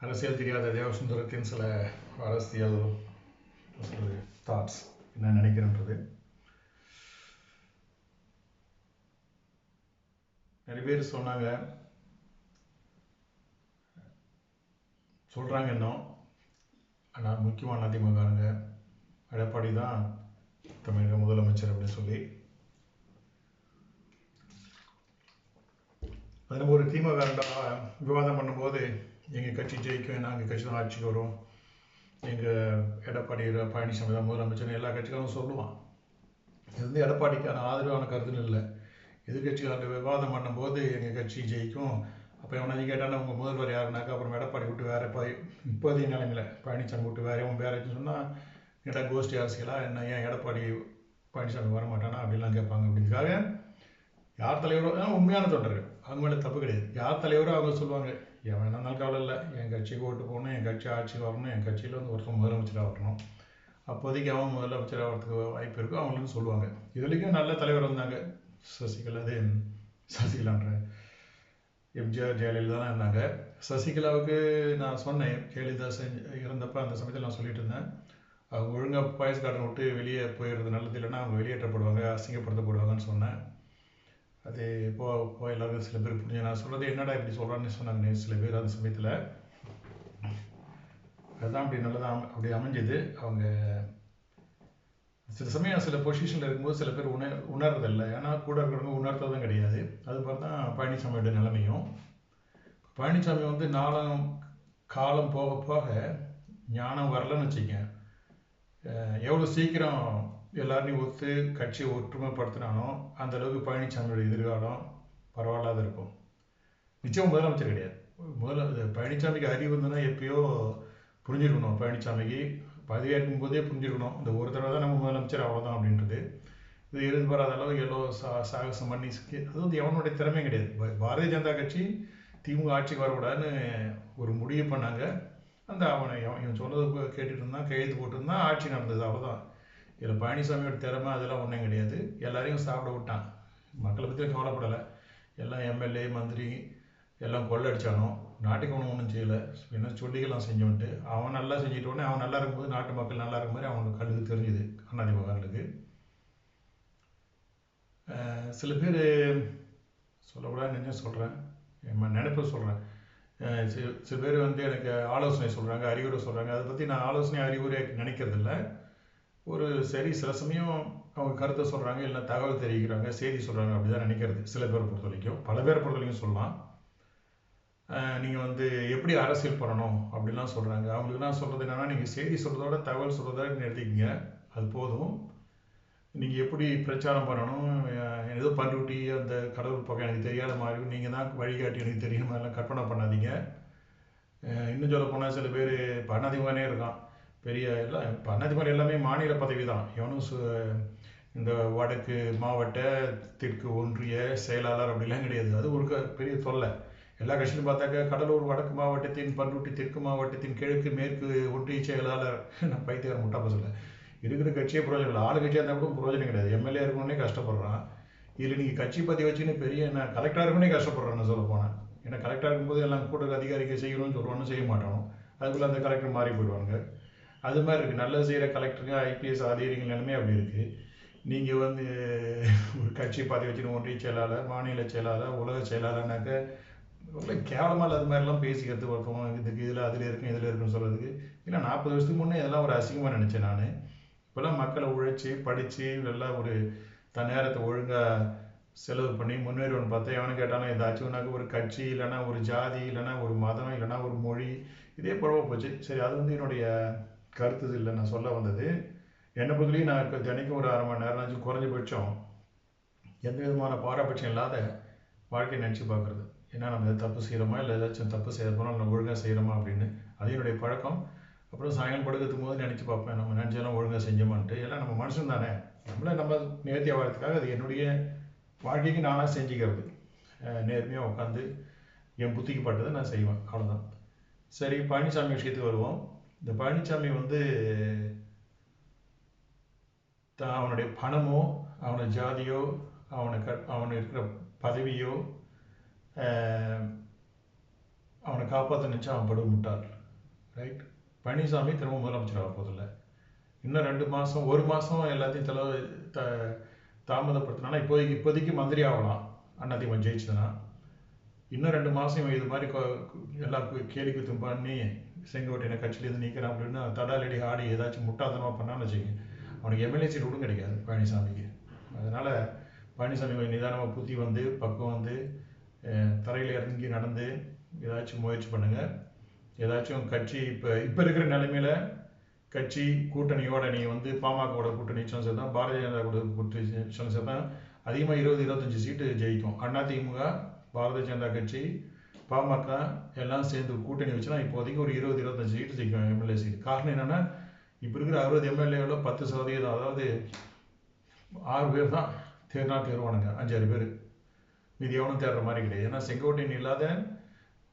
அரசியல் தெரியாத தேவசுந்தரத்தின் சில அரசியல் தாட்ஸ் என்ன நினைக்கிறேன்றது. நிறைய பேர் சொல்கிறாங்க இன்னும். ஆனால் முக்கியமான அதிமுகங்க எடப்பாடி தான் தமிழக முதலமைச்சர் அப்படின்னு சொல்லி அது நம்ம ஒரு திமுக விவாதம் பண்ணும்போது எங்கள் கட்சி ஜெயிக்கும், நாங்கள் கட்சி தான் ஆட்சிக்கு வரும், எங்கள் எடப்பாடி பழனிசாமி தான் முதலமைச்சர் எல்லா கட்சிகளும் சொல்லுவான். இது வந்து எடப்பாடிக்கான ஆதரவான கருத்துன்னு இல்லை. எதிர்கட்சிக்கான விவாதம் பண்ணும்போது எங்கள் கட்சி ஜெயிக்கும், அப்போ எவனாச்சும் கேட்டாலும் உங்கள் முதல்வர் யாருனாக்கா அப்புறம் எடப்பாடி விட்டு வேறு இப்போதைய நிலைமையில் பழனிசாமி விட்டு வேறேன்னு சொன்னால் கேட்டா கோஷ்டி அரசியலாக என்ன, ஏன் எடப்பாடி பழனிசாமி வரமாட்டானா அப்படிலாம் கேட்பாங்க. அப்படிங்கிறதுக்காக யார் தலைவரோ உண்மையான தொண்டர்கள் அவங்க மேலே தப்பு கிடையாது. யார் தலைவரோ அவங்க சொல்லுவாங்க, என் வேணாலும் கவலை இல்லை, என் கட்சிக்கு ஓட்டு போகணும், என் கட்சி ஆட்சி வரணும், என் கட்சியில் வந்து ஒருத்தர் முதலமைச்சராக வரணும், அப்போதைக்கு அவன் முதலமைச்சர் ஆகிறதுக்கு வாய்ப்பு இருக்கும் அவங்களுக்கு சொல்லுவாங்க. இதுவரைக்கும் நல்ல தலைவர் வந்தாங்க. சசிகலான்ற எம்ஜிஆர் ஜெயலலிதா தான் இருந்தாங்க. சசிகலாவுக்கு நான் சொன்னேன், ஜெயலலிதா இறந்தப்போ அந்த சமயத்தில் நான் சொல்லிட்டு இருந்தேன், அவங்க ஒழுங்காக பாயஸ் கார்டன் விட்டு வெளியே போயிடுறது நல்லது, இல்லைன்னா அவங்க வெளியேற்றப்படுவாங்க, அசிங்கப்படுத்தப்படுவாங்கன்னு சொன்னேன். அது இப்போ எல்லாருக்கும் சில பேர் புரிஞ்சு நான் சொல்கிறது என்னடா இப்படி சொல்கிறான்னு சொன்னாங்க சில பேர் அந்த சமயத்தில். அதுதான் அப்படி நல்லதாக அப்படி அமைஞ்சது. அவங்க சில சமயம் சில பொசிஷனில் இருக்கும்போது சில பேர் உணர்றதில்லை, ஏன்னா கூட இருக்கிறவங்க உணர்த்ததும் கிடையாது. அது மாதிரி தான் பழனிசாமியோட நிலைமையும். பழனிசாமி வந்து காலம் போக போக ஞானம் வரலன்னு வச்சுக்க, எவ்வளோ சீக்கிரம் எல்லாரையும் ஒத்து கட்சியை ஒற்றுமைப்படுத்தினானோ அந்த அளவுக்கு பழனிசாமியோட எதிர்காலம் பரவாயில்லாத இருக்கும். நிச்சயம் முதலமைச்சர் கிடையாது. பழனிசாமிக்கு அறிவு இருந்ததுன்னா எப்பயோ புரிஞ்சிருக்கணும். பழனிசாமிக்கு பதவியேற்கும் போதே புரிஞ்சிருக்கணும், இந்த ஒரு தடவை தான் நம்ம முதலமைச்சர் அவ்வளோதான் அப்படின்றது. இது எதிர்பாராத அளவு எவ்வளோ சாகசம் பண்ணி அது வந்து எவனுடைய திறமையும் கிடையாது. பாரதிய ஜனதா கட்சி திமுக ஆட்சிக்கு வரக்கூடாதுன்னு ஒரு முடிவு பண்ணாங்க. அந்த இவன் சொன்னதை கேட்டுட்டு இருந்தான், கையெழுத்து போட்டுருந்தான், ஆட்சி நடந்தது, அவ்வளோதான். இதில் பழனிசாமியோட திறமை அதெல்லாம் ஒன்றும் கிடையாது. எல்லாரையும் சாப்பிட விட்டான், மக்களை பற்றி கவலைப்படலை. எல்லாம் எம்எல்ஏ மந்திரி எல்லாம் கொள்ளடிச்சானோ, நாட்டுக்கு ஒன்றும் செய்யலை, என்ன சொல்லிக்கலாம் செஞ்சோன்ட்டு. அவன் நல்லா செஞ்சிட்டோடனே அவன் நல்லா இருக்கும்போது நாட்டு மக்கள் நல்லா இருக்கும் மாதிரி அவனுக்கு கண்ணுக்கு தெரிஞ்சுது அதிமுகங்களுக்கு. சில பேர் சொல்லக்கூடாது நினைச்சு சொல்கிறேன், நினைப்ப சொல்கிறேன். சில பேர் வந்து எனக்கு ஆலோசனை சொல்கிறாங்க, அறிவுரை சொல்கிறாங்க. அதை பற்றி நான் ஆலோசனை அறிவுரை நினைக்கிறதில்ல. ஒரு சரி சில சமயம் அவங்க கருத்தை சொல்கிறாங்க, இல்லை தகவல் தெரிவிக்கிறாங்க, செய்தி சொல்கிறாங்க, அப்படி தான் நினைக்கிறது. சில பேரை பொறுத்த வரைக்கும், பல பேரை பொறுத்த வரைக்கும் சொல்லலாம். நீங்கள் வந்து எப்படி அரசியல் பண்ணணும் அப்படிலாம் சொல்கிறாங்க. அவங்களுக்கு நான் சொல்கிறது என்னென்னா, நீங்கள் செய்தி சொல்கிறதோட தகவல் சொல்கிறதோட நிறுத்திக்கிங்க, அது போதும். நீங்கள் எப்படி பிரச்சாரம் பண்ணணும், ஏதோ பண்ருட்டி அந்த கடவுள் பக்கம் எனக்கு தெரியாத மாதிரி நீங்கள் தான் வழிகாட்டி எனக்கு தெரியும் மாதிரிலாம் கற்பனை பண்ணாதீங்க. இன்னும் சொல்ல போனால் சில பேர் அதிமுகனே இருக்கான், பெரிய எல்லாம் அதிமுக எல்லாமே மாநில பதவி தான். எவனும் இந்த வடக்கு மாவட்ட தெற்கு ஒன்றிய செயலாளர் அப்படிலாம் கிடையாது. அது ஒரு பெரிய தொல்லை. எல்லா கட்சியிலும் பார்த்தாக்க கடலூர் வடக்கு மாவட்டத்தின், பண்ருட்டி தெற்கு மாவட்டத்தின், கிழக்கு மேற்கு ஒன்றிய செயலாளர். நான் பைத்தியார் முட்டா பசல இருக்கிற கட்சியே பிரயோஜனம் இல்லை. ஆளு கட்சியாக இருந்தால் கூட பிரயோஜனம் கிடையாது. எம்எல்ஏ இருக்கணுன்னே கஷ்டப்படுறான். இதில் நீங்கள் கட்சி பற்றி வச்சுன்னு பெரிய நான் கலெக்டராக இருக்கணுன்னே கஷ்டப்படுறேன்னு சொல்ல போனேன். ஏன்னா கலெக்டராக இருக்கும்போது எல்லாம் கூட அதிகாரிகள் செய்யணும்னு சொல்லுவான்னு செய்ய மாட்டானோ, அதுக்குள்ளே அந்த கலெக்டர் மாறி போயிடுவாங்க. அது மாதிரி இருக்குது. நல்லது செய்கிற கலெக்டருங்க ஐபிஎஸ் அதிகாரிகள் நிலைமை அப்படி இருக்குது. நீங்கள் வந்து ஒரு கட்சி பதவி வச்சுன்னு ஒன்றிய செயலாளர், மாநில செயலாளர், உலக செயலாளர்னாக்க கேவலமாக அது மாதிரிலாம் பேசிக்கிறது ஒருத்தவங்க இதுக்கு இதில் அதில் இருக்கும் இதில் இருக்குன்னு சொல்கிறதுக்கு. இல்லை 40 வருஷத்துக்கு முன்னே இதெல்லாம் ஒரு அசிங்கமாக நினச்சேன் நான். இப்போல்லாம் மக்களை உழைச்சி படித்து நல்லா ஒரு தன் நேரத்தை ஒழுங்காக செலவு பண்ணி முன்னேறுவன்னு பார்த்தா எவனை கேட்டாலும் ஏதாச்சும்னாக்க ஒரு கட்சி, இல்லைனா ஒரு ஜாதி, இல்லைனா ஒரு மதம், இல்லைனா ஒரு மொழி, இதே போலவா போச்சு. சரி, அது வந்து என்னுடைய கருத்து இல்லை, நான் சொல்ல வந்தது. என்னை பொறுத்தவரையும் நான் இப்போ தினைக்கும் ஒரு 1/2 மணி நேரம்னாச்சும் குறைஞ்சபட்சம் எந்த விதமான பாரபட்சம் இல்லாத வாழ்க்கையை நினச்சி பார்க்குறது. ஏன்னா நம்ம எதாவது தப்பு செய்கிறோமா, இல்லை ஏதாச்சும் தப்பு செய்ய போனால் நம்ம ஒழுங்காக செய்கிறோமா அப்படின்னு. அது என்னுடைய பழக்கம். அப்புறம் சாயங்காலம் படுக்கிறதுக்கு போது நினச்சி பார்ப்பேன், நம்ம நினச்செல்லாம் ஒழுங்காக செஞ்சோமான்ட்டு. ஏன்னா நம்ம மனுஷன் தானே, நம்ம நேர்த்தி ஆகிறதுக்காக அது என்னுடைய வாழ்க்கைக்கு நானாக செஞ்சுக்கிறது. நேர்மையாக உட்காந்து என் புத்திக்கு பட்டதை நான் செய்வேன், அவ்வளோதான். சரி, பழனிசாமி விஷயத்துக்கு வருவோம். இந்த பழனிசாமி வந்து அவனுடைய பணமோ, அவனுடைய ஜாதியோ, அவனுக்கு இருக்கிற பதவியோ, அவனை காப்பாற்ற நினச்சா அவன் படுவ முட்டாள். ரைட். பழனிசாமி திரும்ப முதலமைச்சர் ஆக போதில்லை. இன்னும் 2 மாதம் 1 மாதம் எல்லாத்தையும் தாமதப்படுத்தினா இப்போதைக்கு மந்திரி ஆகலாம் அதிமுக ஜெயிச்சதுன்னா. இன்னும் 2 மாதம் இது மாதிரி எல்லாம் கேலி குத்தும் பண்ணி செங்கோட்டையனை கட்சியிலேருந்து நீக்கிறேன் அப்படின்னு தடாலடி ஆடி ஏதாச்சும் முட்டாள்தனமாக பண்ணான்னு வச்சுக்கோங்க, அவனுக்கு எம்எல்ஏ சீட் கூட கிடைக்காது பழனிசாமிக்கு. அதனால் பழனிசாமி கொஞ்சம் நிதானமாக புத்தி வந்து பக்கம் வந்து தரையில் இறங்கி நடந்து ஏதாச்சும் முயற்சி பண்ணுங்கள். ஏதாச்சும் கட்சி இப்போ இருக்கிற நிலைமையில் கட்சி கூட்டணியோட நீ வந்து பாமகவோட கூட்டணி சரி தான், பாரதிய ஜனதா கூட கூட்டணி சரி தான், அதிகமாக 20-25 சீட்டு ஜெயிக்கும். அதிமுக, பாரதிய ஜனதா கட்சி, பாமக எல்லாம் சேர்ந்து கூட்டணி வச்சுன்னா இப்போதைக்கு ஒரு 20-25 சீட்டு ஜெயிக்கும் எம்எல்ஏ சீட். காரணம் என்னென்னா இப்போ இருக்கிற 60 எம்எல்ஏவில் 10%, அதாவது 6 பேர் தான் தேர்வானுங்க, 5-6 பேர். மீதி எவனும் தேடுற மாதிரி கிடையாது. ஏன்னா செங்கோட்டையன் இல்லாத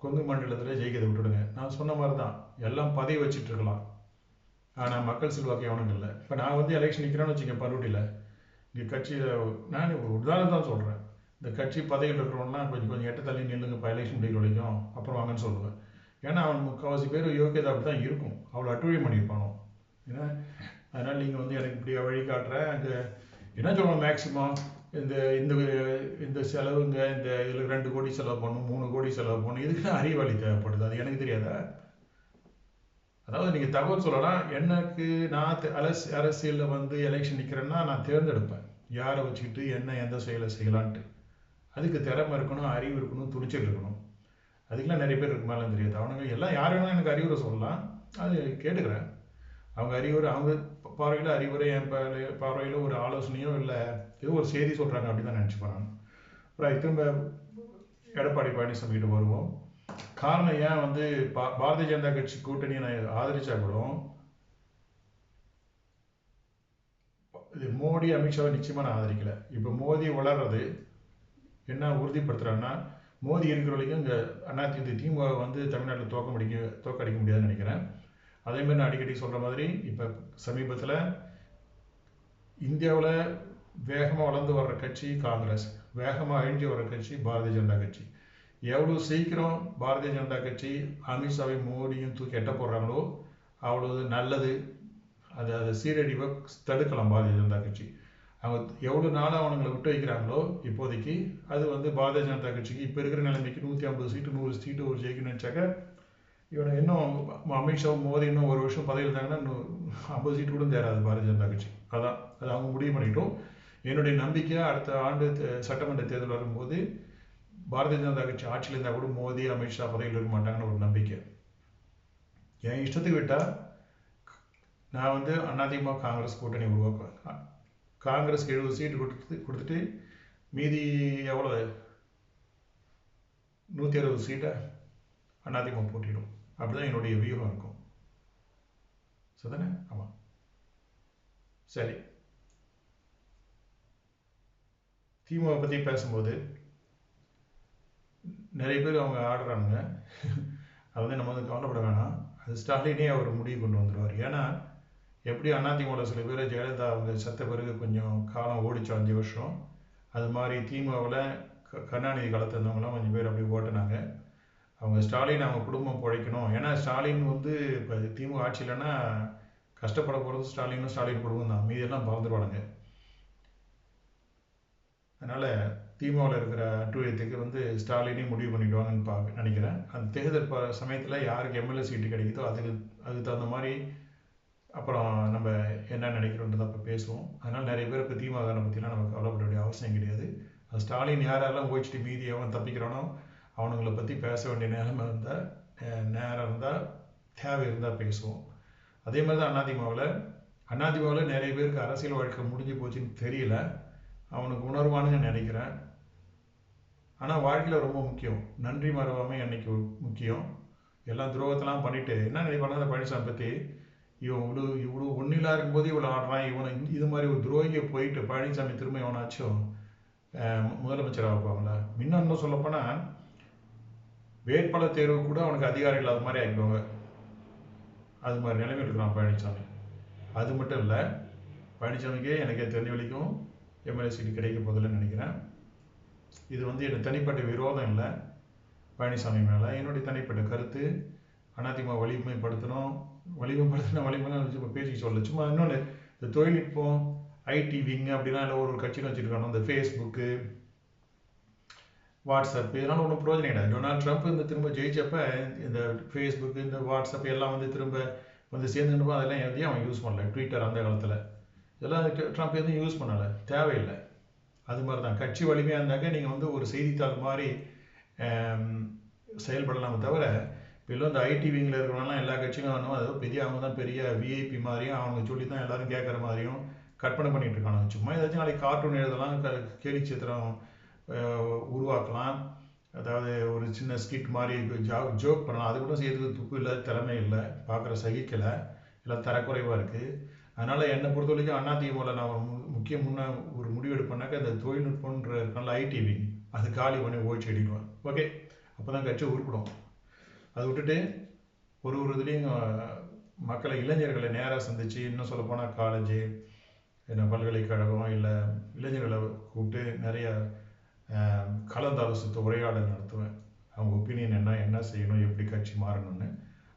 கொங்கு மண்டலத்தில் ஜெயிக்கிறத விட்டுடுங்க. நான் சொன்ன மாதிரி தான் எல்லாம் பதவி வச்சுட்டு இருக்கலாம், ஆனால் மக்கள் செல்வாக்கு எவனும் இல்லை. இப்போ நான் வந்து எலெக்ஷன் நிற்கிறேன்னு வச்சுக்கேன் பண்ருட்டியில், இங்கே கட்சியில் நான் ஒரு உதாரணம் தான் சொல்கிறேன். இந்த கட்சி பதவியில் இருக்கிறவங்கலாம் கொஞ்சம் எட்ட தள்ளி நில்லுங்க இப்போ எலெக்ஷன் முடிவு வரைக்கும் அப்புறம் வாங்கன்னு சொல்லுவேன். ஏன்னா அவன் 3/4 பேர் யோக்கியதை அப்படி தான் இருக்கும், அவ்வளோ அட்டுழியம் பண்ணியிருப்பானோ. ஏன்னா அதனால் நீங்கள் வந்து எனக்கு இப்படி வழி காட்டுறேன் அங்கே என்ன சொல்லணும், மேக்சிமம் இந்த இந்த இந்த செலவுங்க, இந்த இதில் 2 கோடி செலவு பண்ணணும், 3 கோடி செலவு பண்ணணும், இதுக்கு அறிவாளி தேவைப்படுது. அது எனக்கு தெரியாதா? அதாவது நீங்கள் தகவல் சொல்லலாம். எனக்கு நான் அரசியலில் வந்து எலெக்ஷன் நிற்கிறேன்னா நான் தேர்ந்தெடுப்பேன் யாரை வச்சுக்கிட்டு எந்த செயலை செய்யலான்ட்டு. அதுக்கு திறமை இருக்கணும், அறிவு இருக்கணும், துணிச்சல் இருக்கணும். அதுக்கெல்லாம் நிறைய பேர் இருக்கு மேலே தெரியாது. அவனுங்க எல்லாம் யார் வேணாலும் எனக்கு அறிவுரை சொல்லலாம், அது கேட்டுக்கிறேன். அவங்க அறிவுரை, அவங்க பார்வையில் அறிவுரை, என் பார்வையில் ஒரு ஆலோசனையோ இல்லை ஏதோ ஒரு செய்தி சொல்கிறாங்க அப்படின்னு தான் நினச்சிப்பேன் நான். அப்புறம் திரும்ப எடப்பாடி பழனிசாமி கிட்ட வருவோம். காரணம் ஏன் வந்து பாரதிய ஜனதா கட்சி கூட்டணியை நான் ஆதரிச்சா கூட இது மோடி அமித்ஷாவை நிச்சயமாக நான் ஆதரிக்கலை. இப்போ மோடி வளர்றது என்ன உறுதிப்படுத்துகிறாங்கன்னா, மோடி இருக்கிற வரைக்கும் இங்கே திமுக வந்து தமிழ்நாட்டில் தோக்கடிக்க முடியாதுன்னு நினைக்கிறேன். அதேமாதிரி நான் அடிக்கடி சொல்கிற மாதிரி இப்போ சமீபத்தில் இந்தியாவில் வேகமாக வளர்ந்து வர்ற கட்சி காங்கிரஸ், வேகமாக அழிஞ்சு வர்ற கட்சி பாரதிய ஜனதா கட்சி. எவ்வளோ சீக்கிரம் பாரதிய ஜனதா கட்சி அமித்ஷாவை மோடியும் தூக்கி எட்ட போடுறாங்களோ அவ்வளவு நல்லது. அதை சீரழிவை தடுக்கலாம் பாரதிய ஜனதா கட்சி. அவங்க எவ்வளோ நாளாக அவனுங்களை விட்டு வைக்கிறாங்களோ இப்போதைக்கு அது வந்து பாரதிய ஜனதா கட்சிக்கு இப்போ இருக்கிற நிலைமைக்கு 150 சீட்டு 100 சீட்டு ஒரு ஜெயிக்கணும்னு நினச்சாக்க இவனை இன்னும் அமித்ஷா மோடி இன்னும் 1 வருஷம் பதவியில் இருந்தாங்கன்னா இன்னும் 50 சீட்டு கூட தேராது பாரதிய ஜனதா கட்சி. அது அவங்க முடிவு பண்ணிட்டோம். என்னுடைய நம்பிக்கை அடுத்த ஆண்டு சட்டமன்ற தேர்தல் வரும்போது பாரதிய ஜனதா கட்சி ஆட்சியில் இருந்தால் கூட மோடி அமித்ஷா பதவியில் இருக்க மாட்டாங்கன்னு ஒரு நம்பிக்கை. என் இஷ்டத்துக்கு விட்டால் நான் வந்து அதிமுக காங்கிரஸ் கூட்டணி உருவாக்குவேன். காங்கிரஸ்க்கு 70 சீட்டு கொடுத்துட்டு மீதி எவ்வளோ 160 சீட்டை அதிமுக போட்டிடும். அப்படிதான் என்னுடைய வியூகம் இருக்கும். சரிதானே? ஆமாம். சரி, திமுக பற்றி பேசும்போது நிறைய பேர் அவங்க ஆடுறாங்க. அது வந்து நம்ம வந்து கவலைப்பட வேணாம். அது ஸ்டாலினே அவர் முடிவு கொண்டு வந்துடுவார். ஏன்னா எப்படி அதிமுகவில் சில பேர் ஜெயலலிதா அவங்க செத்த பிறகு கொஞ்சம் காலம் ஓடிச்சு 5 வருஷம், அது மாதிரி திமுகவில் கருணாநிதி காலத்தில் இருந்தவங்களாம் கொஞ்சம் பேர் அப்படி ஓட்டினாங்க. அவங்க ஸ்டாலின் அவங்க குடும்பம் பிழைக்கணும். ஏன்னா ஸ்டாலின் வந்து இப்போ திமுக ஆட்சியிலன்னா கஷ்டப்பட போகிறது ஸ்டாலின் குடும்பம் தான், மீதியெல்லாம் பறந்துடுவானுங்க. அதனால் திமுகவில் இருக்கிற அட்டுழியத்துக்கு வந்து ஸ்டாலினே முடிவு பண்ணிடுவாங்கன்னு நினைக்கிறேன். அந்த தேர்தல் சமயத்தில் யாருக்கு எம்எல்ஏ சீட்டு கிடைக்குதோ அதுக்கு தகுந்த மாதிரி அப்புறம் நம்ம என்ன நினைக்கிறோன்றதை அப்போ பேசுவோம். அதனால் நிறைய பேர் இப்போ திமுக பற்றிலாம் நமக்கு கவலைப்பட வேண்டிய அவசியம் கிடையாது. அது ஸ்டாலின் யாரெல்லாம் ஓய்ச்சிட்டு மீதி எவன் தப்பிக்கிறானோ அவனுங்களை பற்றி பேச வேண்டிய நேரம் இருந்தால் தேவை இருந்தால் பேசுவோம். அதே மாதிரி தான் அதிமுகவில் நிறைய பேருக்கு அரசியல் வாழ்க்கை முடிஞ்சு போச்சுன்னு தெரியல, அவனுக்கு உணர்வானுங்க நினைக்கிறேன். ஆனால் வாழ்க்கையில் ரொம்ப முக்கியம் நன்றி மறவாமை அன்னைக்கு முக்கியம். எல்லாம் துரோகத்தெல்லாம் பண்ணிட்டு என்ன நினைப்பாங்க அந்த பழனிசாமி பற்றி, இவன் இவ்வளோ ஒன்றிலா இருக்கும்போது இவ்வளோ ஆடுறான், இவனை இது மாதிரி ஒரு துரோகியை போயிட்டு பழனிசாமி திரும்ப எவனாச்சும் முதலமைச்சராக வைப்பாங்களா? இன்னும் சொல்லப்போனால் வேட்பாளர் தேர்வு கூட அவனுக்கு அதிகாரம் இல்லாத மாதிரி ஆகிடுவாங்க. அது மாதிரி நிலைமை இருக்கிறான் பழனிசாமி. அது மட்டும் இல்லை, பழனிசாமிக்கே எனக்கே தெரிஞ்ச வரைக்கும் எம்எல்ஏ சீட்டு கிடைக்க போதில்லைன்னு நினைக்கிறேன். இது வந்து எனக்கு தனிப்பட்ட விரோதம் இல்லை. பழனிசாமி மேலே. என்னுடைய தனிப்பட்ட கருத்து, அதிமுக வலிமைப்படுத்தின பேசிக்க சொல்ல. சும்மா இன்னொன்று, இந்த தொழில்நுட்பம், ஐடி விங் அப்படிலாம் இல்லை ஒரு கட்சின்னு வச்சுருக்காங்க. இந்த ஃபேஸ்புக்கு, வாட்ஸ்அப் இதெல்லாம் ஒன்றும் பிரயோஜனம் கிடையாது. டொனால்ட் ட்ரம்ப் இந்த திரும்ப ஜெயிச்சப்ப இந்த ஃபேஸ்புக்கு, இந்த வாட்ஸ்அப் எல்லாம் திரும்ப சேர்ந்துருப்போம். அதெல்லாம் எதையும் அவன் யூஸ் பண்ணல. ட்விட்டர் அந்த காலத்தில் இதெல்லாம் ட்ரம்ப் எதுவும் யூஸ் பண்ணலை, தேவையில்லை. அது மாதிரி தான் கட்சி வலிமையாக இருந்தாக்க நீங்கள் ஒரு செய்தித்தாள் மாதிரி செயல்படலாமே தவிர, இப்போ இந்த ஐடி விங்கில் இருக்கிறவங்களாம் எல்லா கட்சியும் வேணும், அது அவங்க தான் பெரிய விஐபி மாதிரியும் அவங்க சொல்லி தான் எல்லாரும் கேட்குற மாதிரியும் கற்பனை பண்ணிட்டு இருக்காங்க. சும்மா ஏதாச்சும் நாளைக்கு கார்ட்டூன் எழுதலாம், கேலி சித்திரம் உருவாக்கலாம், அதாவது ஒரு சின்ன ஸ்கிட் மாதிரி ஜோக் பண்ணலாம். அது கூட செய்யறதுக்கு துப்பு இல்லை, திறமை இல்லை, பார்க்குற சகிக்கலை, எல்லாம் தரக்குறைவாக இருக்குது. அதனால் என்னை பொறுத்த வரைக்கும் அதிமுகவில் நான் ஒரு முடிவு எடுப்பேன்னாக்கா, இந்த தொழில்நுட்பன்ற நல்ல ஐடி விங் அது காலி பண்ணி ஓய்ச்சி அடிடுவேன். ஓகே, அப்போ தான் கட்சி உருப்பிடும். அதை விட்டுட்டு ஒரு இதுலேயும் மக்களை, இளைஞர்களை நேராக சந்தித்து, இன்னும் சொல்லப்போனால் காலேஜு, பல்கலைக்கழகம் இல்லை இளைஞர்களை கூப்பிட்டு நிறைய கலந்தாலோசித்த உரையாடல் நடத்துவேன். அவங்க ஒப்பீனியன் என்ன செய்யணும், எப்படி கட்சி மாறணும்னு.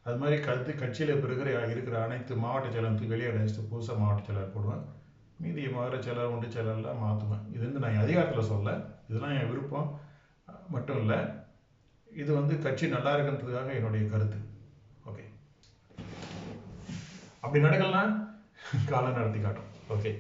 அது மாதிரி கட்சியில் இப்போ இருக்கிற அனைத்து மாவட்ட செயலருக்கு வெளியே அடைச்சிட்டு புதுசாக மாவட்ட செயலர் போடுவேன். மீதி மாவட்ட செயலர், ஒன்று செயலர்லாம் மாற்றுவேன். இது நான் அதிகாரத்தில் சொல்ல, இதெல்லாம் என் விருப்பம் மட்டும் இல்லை. இது கட்சி நல்லா இருக்குன்றதுக்காக என்னுடைய கருத்து. ஓகே, அப்படி நடக்கலாம், காலம் நடத்தி காட்டும். ஓகே.